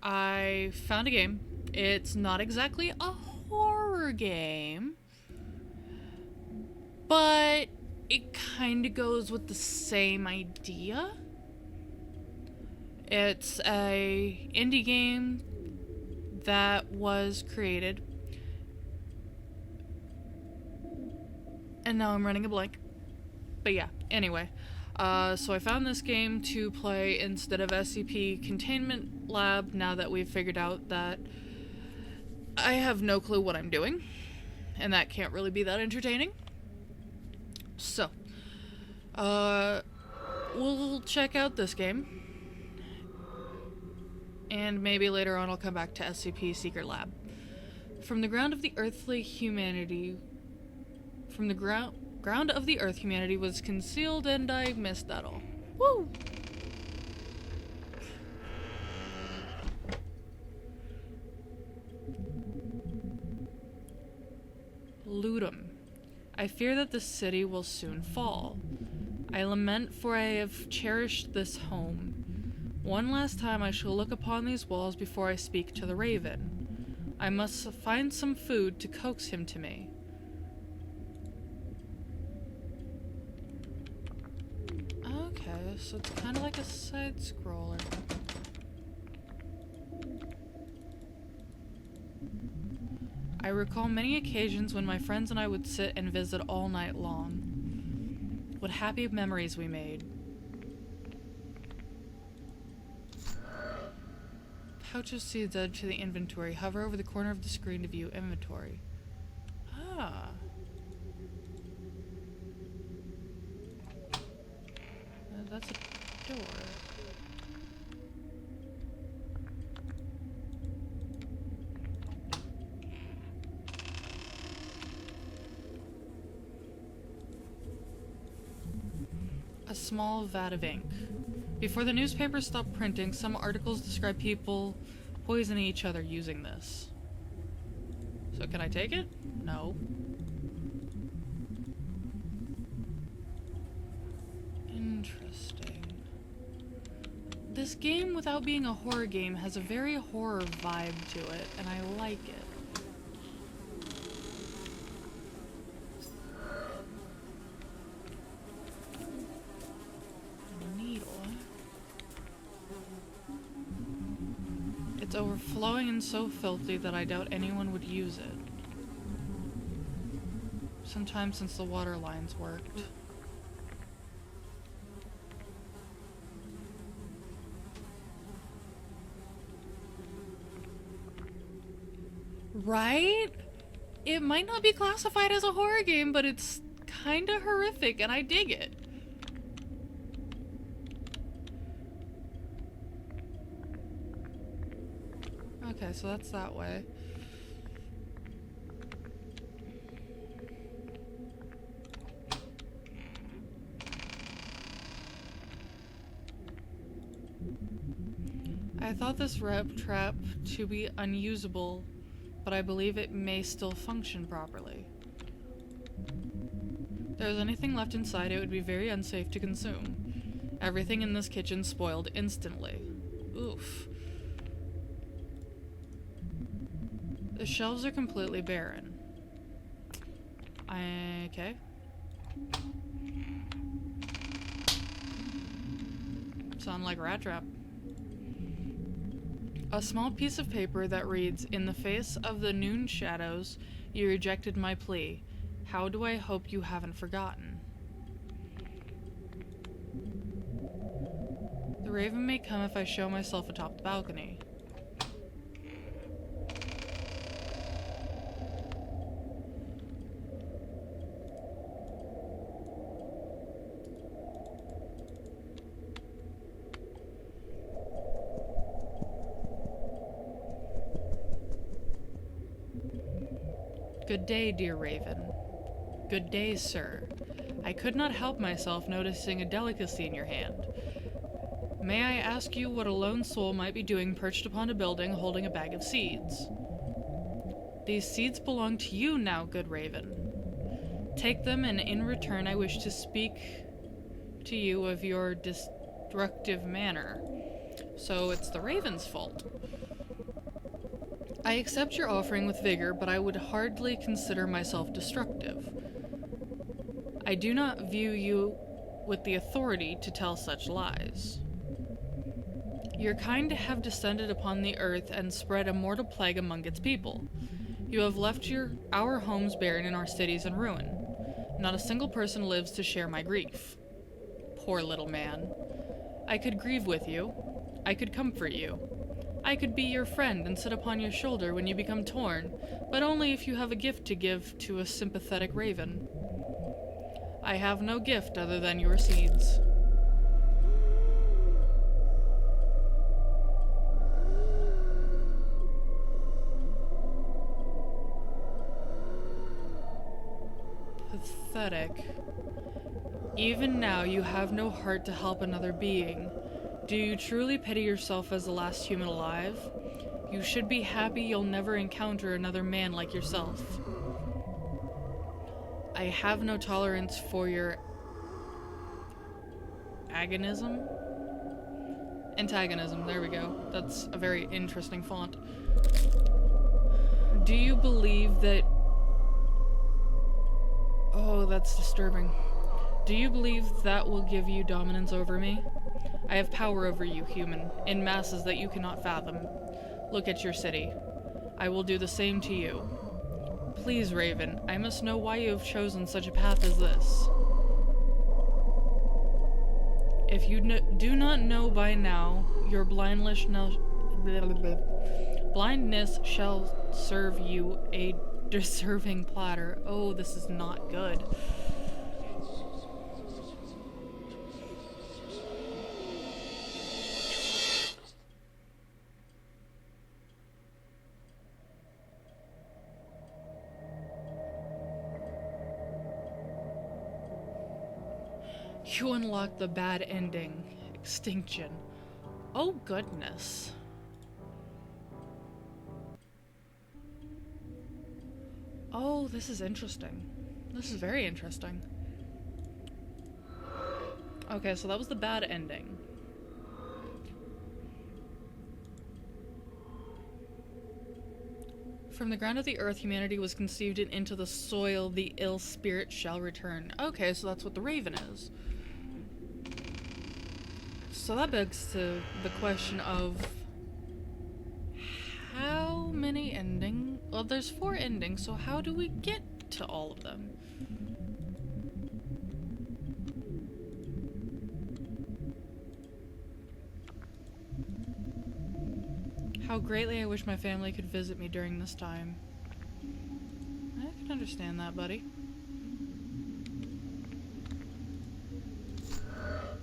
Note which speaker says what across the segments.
Speaker 1: I found a game. It's not exactly a horror game, but it kind of goes with the same idea. It's a indie game that was created, and now I'm running a blank. But yeah, anyway. So I found this game to play instead of SCP Containment Lab now that we've figured out that I have no clue what I'm doing, and that can't really be that entertaining. So, we'll check out this game, and maybe later on I'll come back to SCP Secret Lab. From the ground of the earthly humanity... From the ground of the earth, humanity was concealed, and I missed that all. Woo! Ludum. I fear that the city will soon fall. I lament, for I have cherished this home. One last time I shall look upon these walls before I speak to the raven. I must find some food to coax him to me. Okay, so it's kind of like a side-scroller. I recall many occasions when my friends and I would sit and visit all night long. What happy memories we made. Pouch of seeds added to the inventory. Hover over the corner of the screen to view inventory. Ah. That's a door. A small vat of ink. Before the newspapers stopped printing, some articles describe people poisoning each other using this. So can I take it? No. Interesting. This game, without being a horror game, has a very horror vibe to it, and I like it. A needle. It's overflowing and so filthy that I doubt anyone would use it. Sometime since the water lines worked. Right? It might not be classified as a horror game, but it's kinda horrific, and I dig it. Okay, so that's that way. I thought this rep trap to be unusable, but I believe it may still function properly. If there was anything left inside, it would be very unsafe to consume. Everything in this kitchen spoiled instantly. Oof. The shelves are completely barren. Okay. Sound like rat trap. A small piece of paper that reads, "In the face of the noon shadows, you rejected my plea. How do I hope you haven't forgotten?" The raven may come if I show myself atop the balcony. Good day, dear raven. Good day, sir. I could not help myself noticing a delicacy in your hand. May I ask you what a lone soul might be doing perched upon a building holding a bag of seeds? These seeds belong to you now, good raven. Take them, and in return I wish to speak to you of your destructive manner. So it's the raven's fault. I accept your offering with vigor, but I would hardly consider myself destructive. I do not view you with the authority to tell such lies. Your kind have descended upon the earth and spread a mortal plague among its people. You have left our homes barren and our cities in ruin. Not a single person lives to share my grief. Poor little man. I could grieve with you. I could comfort you. I could be your friend and sit upon your shoulder when you become torn, but only if you have a gift to give to a sympathetic raven. I have no gift other than your seeds. Pathetic. Even now you have no heart to help another being. Do you truly pity yourself as the last human alive? You should be happy you'll never encounter another man like yourself. I have no tolerance for your agonism? Antagonism, there we go. That's a very interesting font. Do you believe that... Oh, that's disturbing. Do you believe that will give you dominance over me? I have power over you, human, in masses that you cannot fathom. Look at your city. I will do the same to you. Please, Raven, I must know why you have chosen such a path as this. If you do not know by now, your blindness shall serve you a deserving platter. Oh, this is not good. You unlocked the bad ending. Extinction. Oh goodness. Oh, this is interesting. This is very interesting. Okay, so that was the bad ending. From the ground of the earth, humanity was conceived, and into the soil the ill spirit shall return. Okay, so that's what the raven is. So that begs to the question of how many endings? Well, there's 4 endings, so how do we get to all of them? How greatly I wish my family could visit me during this time. I can understand that, buddy.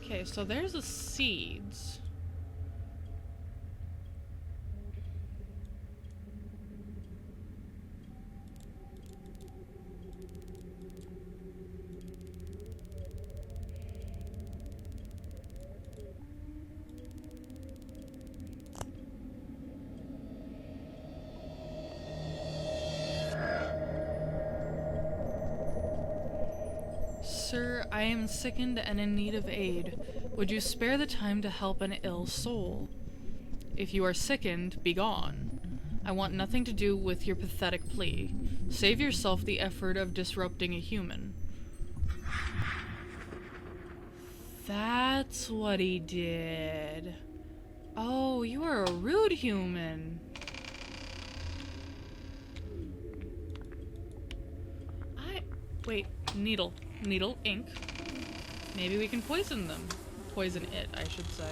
Speaker 1: Okay, so there's the seeds. Sir, I am sickened and in need of aid. Would you spare the time to help an ill soul? If you are sickened, be gone. I want nothing to do with your pathetic plea. Save yourself the effort of disrupting a human. That's what he did. Oh, you are a rude human. Wait, needle, ink. Maybe we can poison them. Poison it, I should say.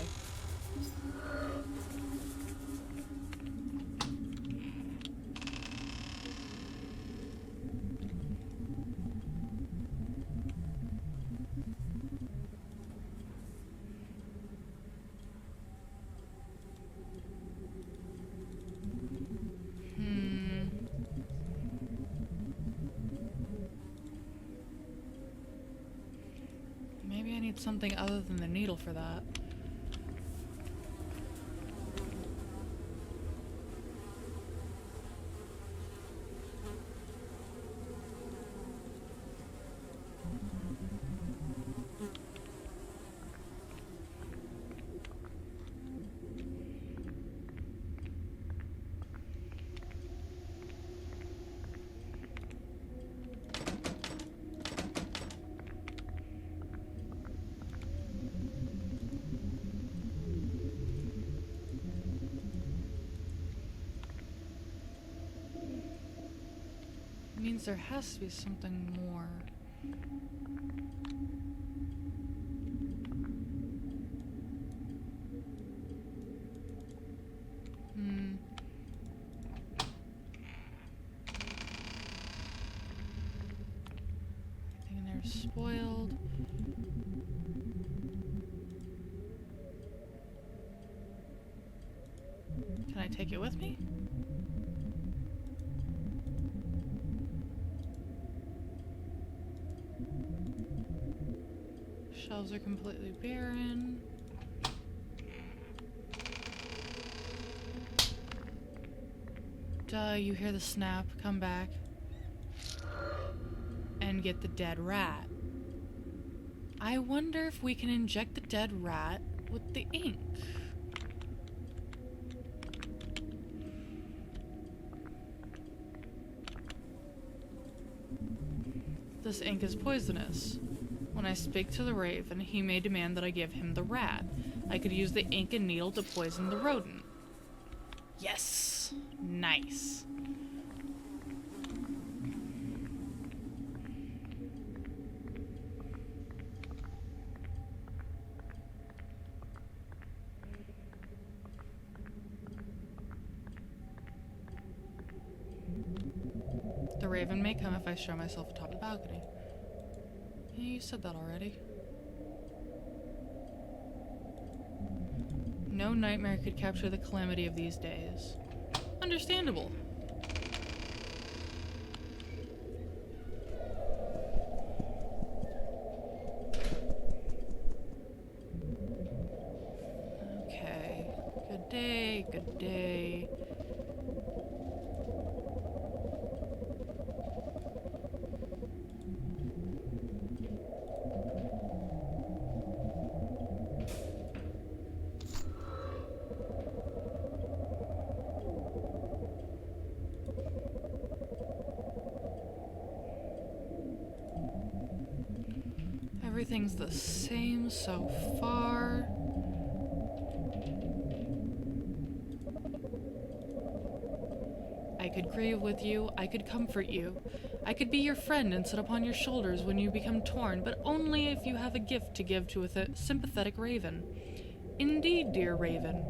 Speaker 1: Maybe I need something other than the needle for that. means there has to be something more. Everything in there is spoiled. Can I take it with me? Shelves are completely barren. Duh, you hear the snap, come back. And get the dead rat. I wonder if we can inject the dead rat with the ink. This ink is poisonous. When I speak to the raven, he may demand that I give him the rat. I could use the ink and needle to poison the rodent. Yes! Nice. The raven may come if I show myself atop the balcony. Yeah, you said that already. No nightmare could capture the calamity of these days. Understandable. Okay. Good day, good day. Everything's the same so far. I could grieve with you, I could comfort you. I could be your friend and sit upon your shoulders when you become torn, but only if you have a gift to give to a sympathetic raven. Indeed, dear raven,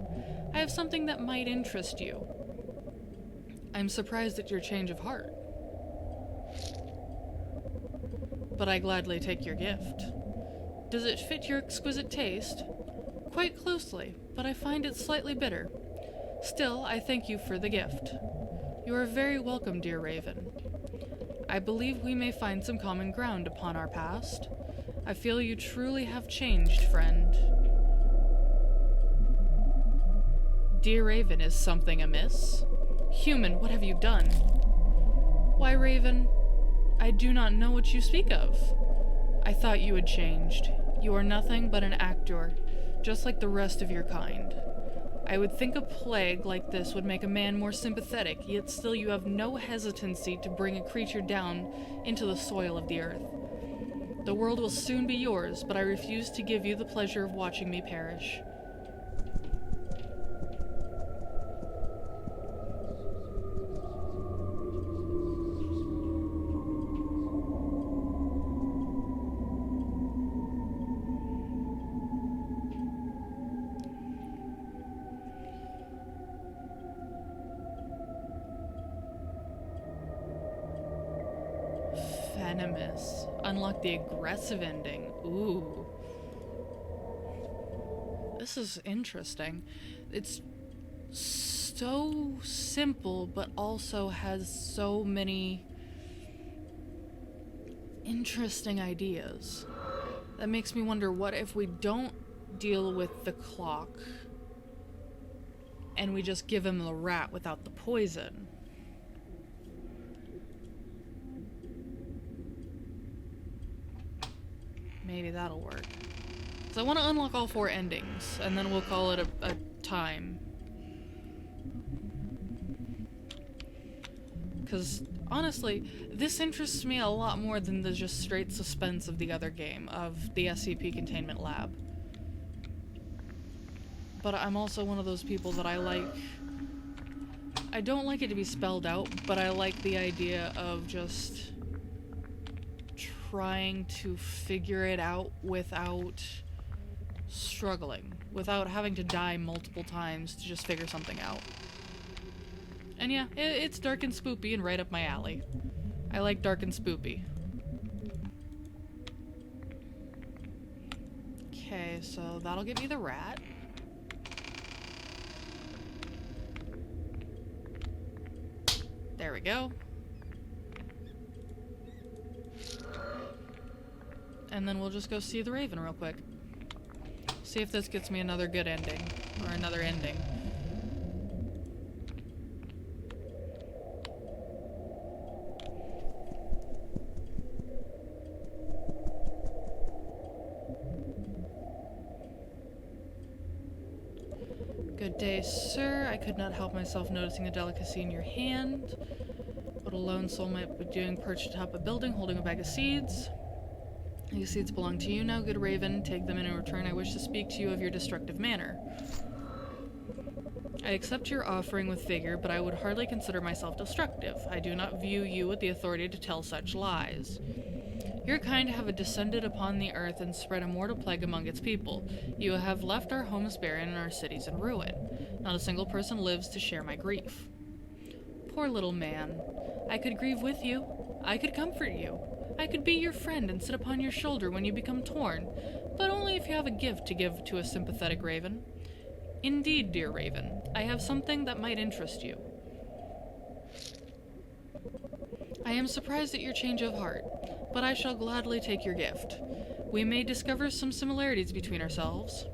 Speaker 1: I have something that might interest you. I'm surprised at your change of heart. But I gladly take your gift. Does it fit your exquisite taste? Quite closely, but I find it slightly bitter. Still, I thank you for the gift. You are very welcome, dear raven. I believe we may find some common ground upon our past. I feel you truly have changed, friend. Dear raven, is something amiss? Human, what have you done? Why, raven, I do not know what you speak of. I thought you had changed. You are nothing but an actor, just like the rest of your kind. I would think a plague like this would make a man more sympathetic, yet still you have no hesitancy to bring a creature down into the soil of the earth. The world will soon be yours, but I refuse to give you the pleasure of watching me perish. Venomous. Unlock the aggressive ending. Ooh. This is interesting. It's so simple, but also has so many interesting ideas. That makes me wonder, what if we don't deal with the clock and we just give him the rat without the poison? Maybe that'll work. So I want to unlock all 4 endings, and then we'll call it a time. Because, honestly, this interests me a lot more than the just straight suspense of the other game, of the SCP Containment Lab. But I'm also one of those people that I like I don't like it to be spelled out, but I like the idea of just trying to figure it out without struggling, without having to die multiple times to just figure something out. And yeah, it's dark and spoopy and right up my alley. I like dark and spoopy. Okay, so that'll give me the rat. There we go. And then we'll just go see the raven real quick. See if this gets me another good ending. Or another ending. Good day, sir. I could not help myself noticing a delicacy in your hand. What a lone soul might be doing perched atop a building holding a bag of seeds. These seeds belong to you now, good raven. Take them, and in return I wish to speak to you of your destructive manner. I accept your offering with vigor, but I would hardly consider myself destructive. I do not view you with the authority to tell such lies. Your kind have descended upon the earth and spread a mortal plague among its people. You have left our homes barren and our cities in ruin. Not a single person lives to share my grief. Poor little man. I could grieve with you. I could comfort you. I could be your friend and sit upon your shoulder when you become torn, but only if you have a gift to give to a sympathetic raven. Indeed, dear raven, I have something that might interest you. I am surprised at your change of heart, but I shall gladly take your gift. We may discover some similarities between ourselves.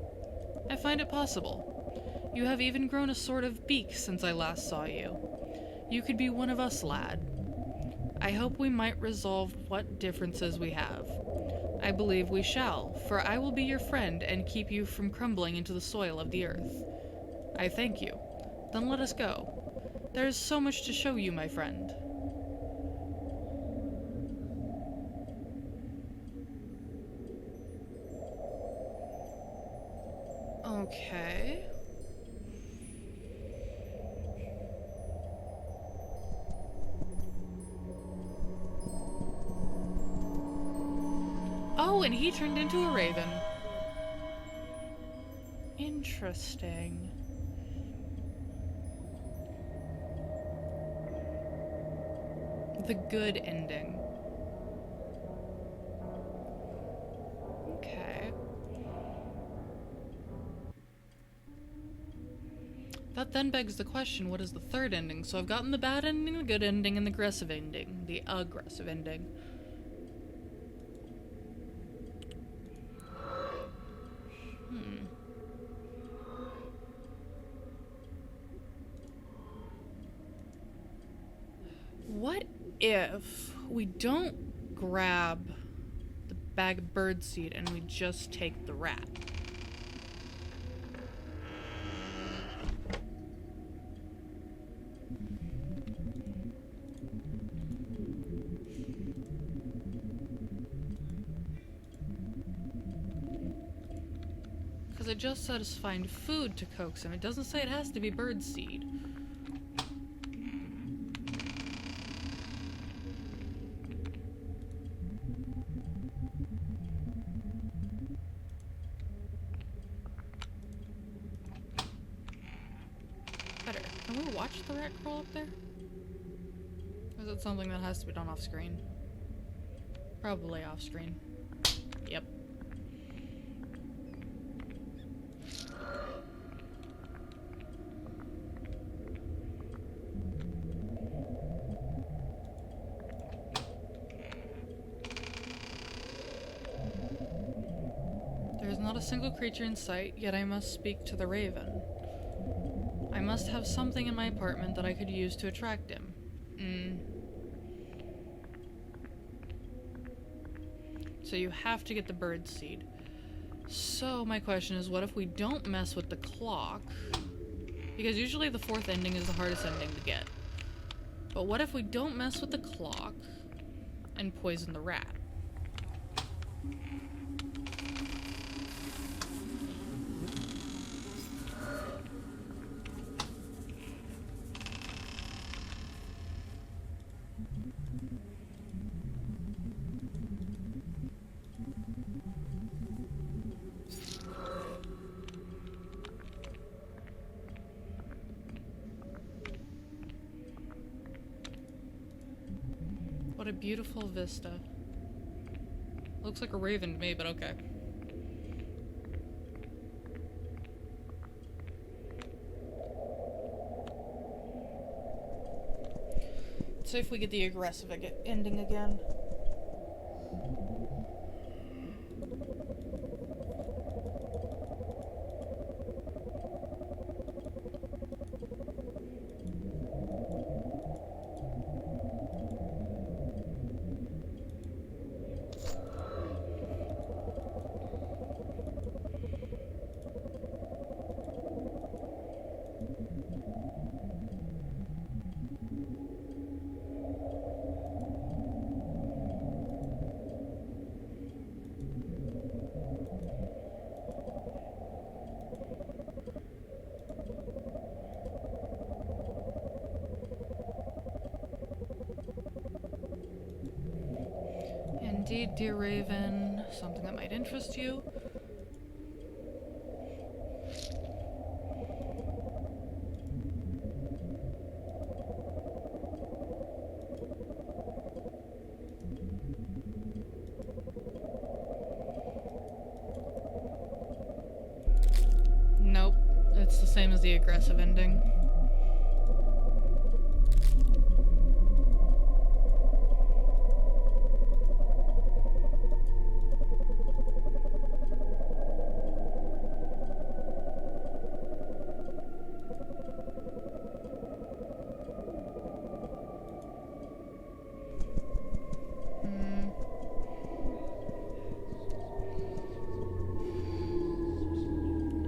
Speaker 1: I find it possible. You have even grown a sort of beak since I last saw you. You could be one of us, lad. I hope we might resolve what differences we have. I believe we shall, for I will be your friend and keep you from crumbling into the soil of the earth. I thank you. Then let us go. There is so much to show you, my friend. Okay. Oh, and he turned into a raven. Interesting. The good ending. Okay. That then begs the question, what is the third ending? So I've gotten the bad ending, the good ending, and the aggressive ending. The aggressive ending. What if we don't grab the bag of birdseed and we just take the rat? Because it just says find food to coax him. It doesn't say it has to be birdseed. Can we watch the rat crawl up there? Or is it something that has to be done off screen? Probably off screen. Yep. There is not a single creature in sight, yet I must speak to the raven. I must have something in my apartment that I could use to attract him. So you have to get the bird seed. So my question is, what if we don't mess with the clock? Because usually the fourth ending is the hardest ending to get. But what if we don't mess with the clock and poison the rat? What a beautiful vista. Looks like a raven to me, but okay. Let's see if we get the aggressive ending again. Indeed, dear Raven, something that might interest you. Nope, it's the same as the aggressive ending.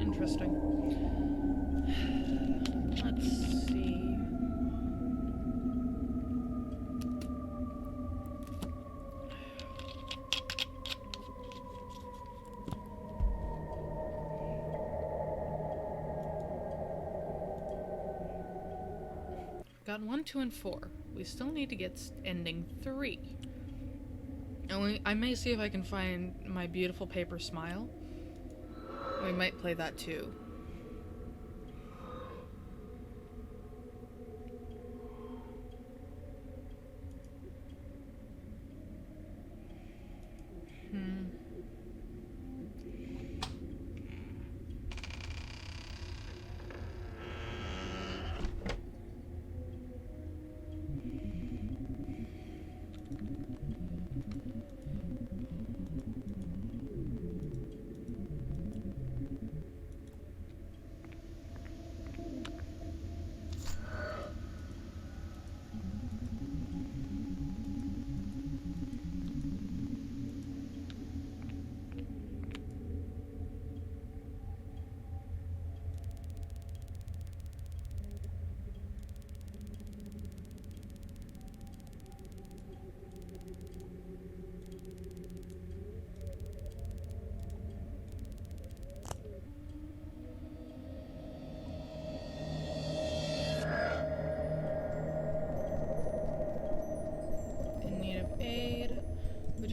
Speaker 1: Interesting. Let's see. Got 1, 2, and 4. We still need to get ending 3. And I may see if I can find my beautiful paper smile. We might play that too.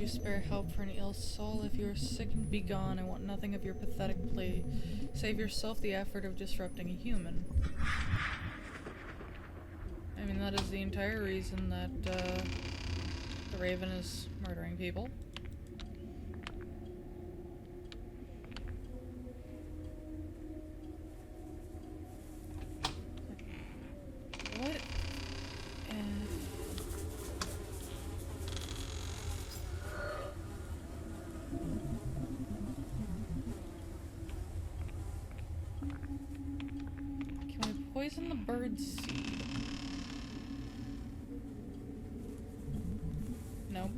Speaker 1: Spare help for an ill soul. If you are sick and be gone, I want nothing of your pathetic plea. Save yourself the effort of disrupting a human. I mean, that is the entire reason that the Raven is murdering people. What? Poison the bird's seed. Nope.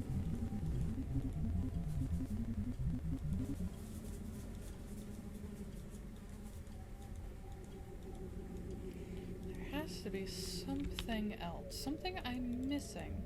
Speaker 1: There has to be something else. Something I'm missing.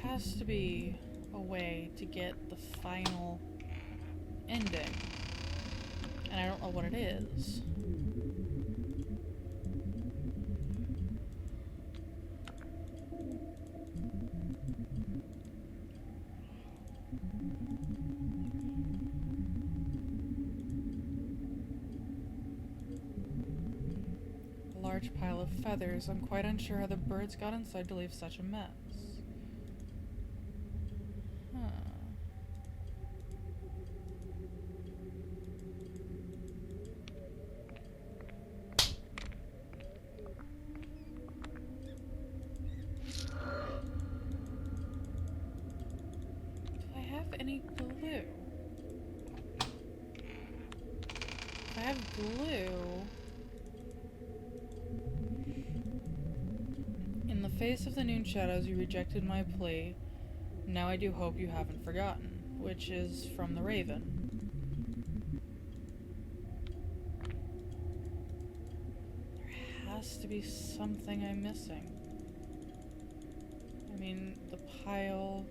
Speaker 1: has to be a way to get the final ending. And I don't know what it is. A large pile of feathers. I'm quite unsure how the birds got inside to leave such a mess. Huh. Do I have any glue? If I have glue... In the face of the noon shadows, you rejected my plea. Now I do hope you haven't forgotten, which is from the Raven. There has to be something I'm missing. I mean, the pile...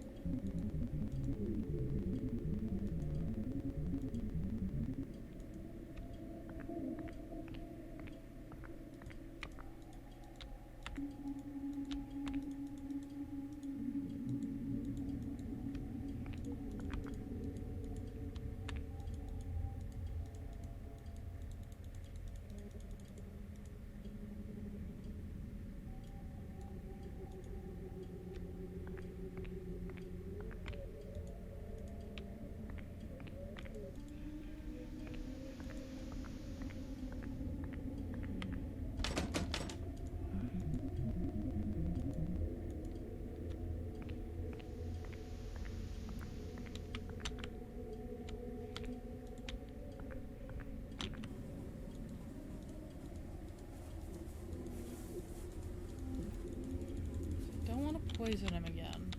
Speaker 1: poison him again.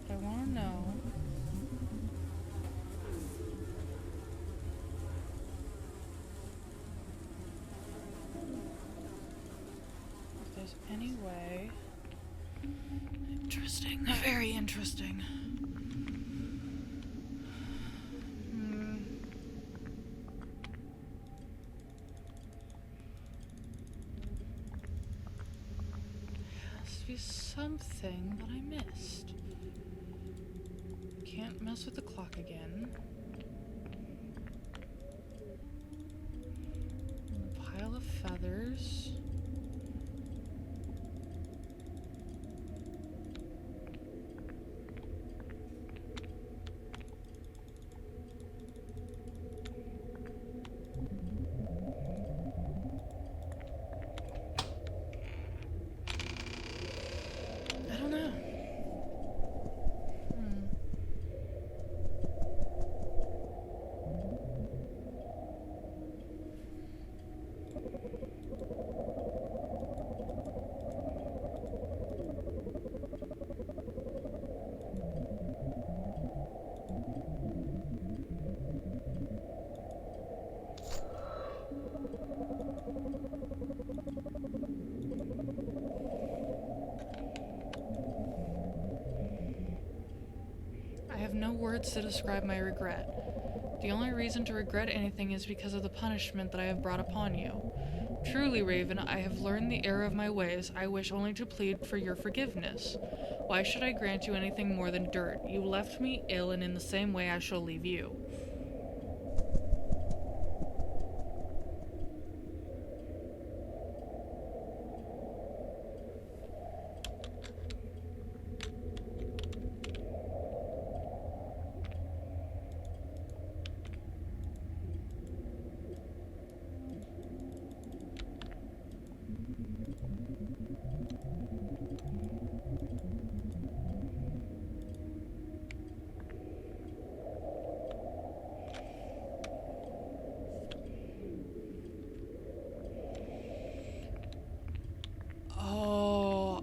Speaker 1: But I want to know if there's any way. Interesting. Very interesting. Be something that I missed. Can't mess with the clock again. A pile of feathers. I have no words to describe my regret. The only reason to regret anything is because of the punishment that I have brought upon you. Truly, Raven, I have learned the error of my ways. I wish only to plead for your forgiveness. Why should I grant you anything more than dirt? You left me ill, and in the same way I shall leave you.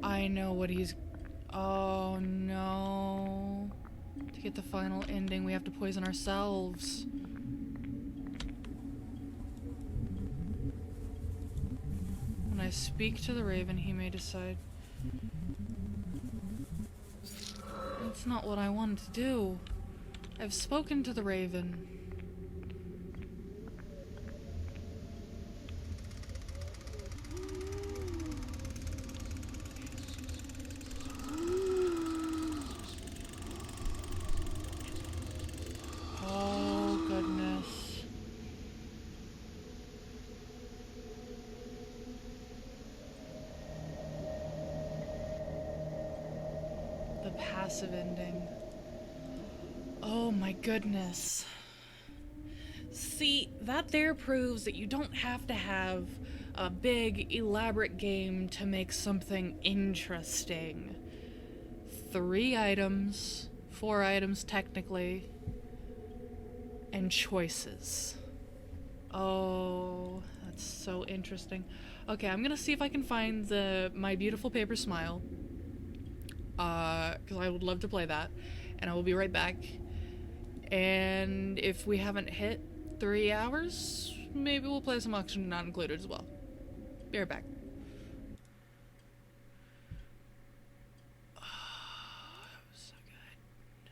Speaker 1: I know what he's... Oh, no. To get the final ending, we have to poison ourselves. speak to the Raven, he may decide. That's not what I wanted to do. I've spoken to the Raven. Oh, goodness. The passive ending. Oh my goodness. See, that there proves that you don't have to have a big, elaborate game to make something interesting. 3 items, 4 items technically, and choices. Oh, that's so interesting. Okay, I'm gonna see if I can find the My Beautiful Paper Smile. Because I would love to play that. And I will be right back. And if we haven't hit 3 hours, maybe we'll play some Auction Not Included as well. Be right back.